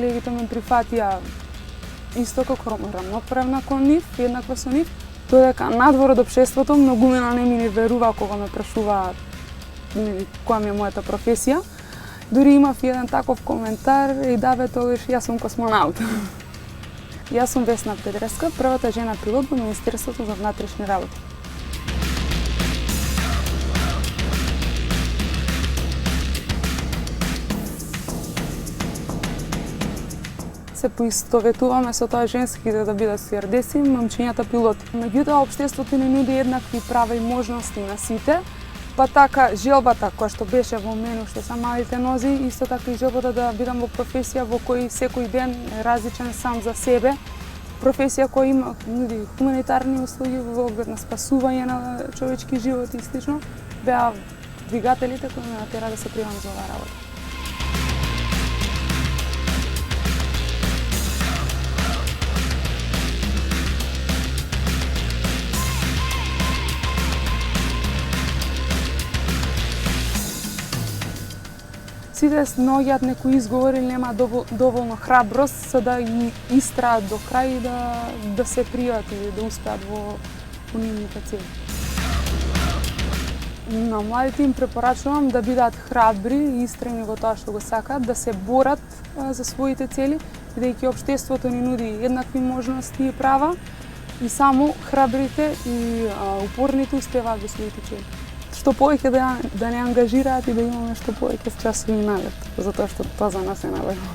колегите ме прифатија исто како рамноправна кон нив, еднаква со нив, додека надвор од општеството многумина не ми верува кога ме прашуваат која ми е мојата професија. Дури имав еден таков коментар и да тогаш јас сум космонаут. Јас сум Весна Педреска, првата жена пилот во Министерството за внатрешни работи. Се поистоветуваме со тоа женските да бидат стюардеси, момчињата пилоти. Меѓутоа, општеството ни нуди еднакви права и можности на сите, па така желбата која што беше во мене уште са малите нози, исто така и желбата да бидам во професија во кој секој ден е различен сам за себе, професија која има нуди хуманитарни услуги во оглед на спасување на човечки живот и слично, беа двигателите кои ме натера да се примам за оваа работа. Сите наоѓаат некои изговори или нема доволно храброст за да ги истраат до крај и да се пријат и да успеат во нивните цели. На младите им препорачувам да бидат храбри и истрени во тоа што го сакаат, да се борат за своите цели, бидејќи општеството ни нуди еднакви можности и права и само храбрите и упорните успеваат во своите цели. Што повеќе да не ангажираат и да имаме што повеќе часови налет, затоа што тоа за нас е најважно.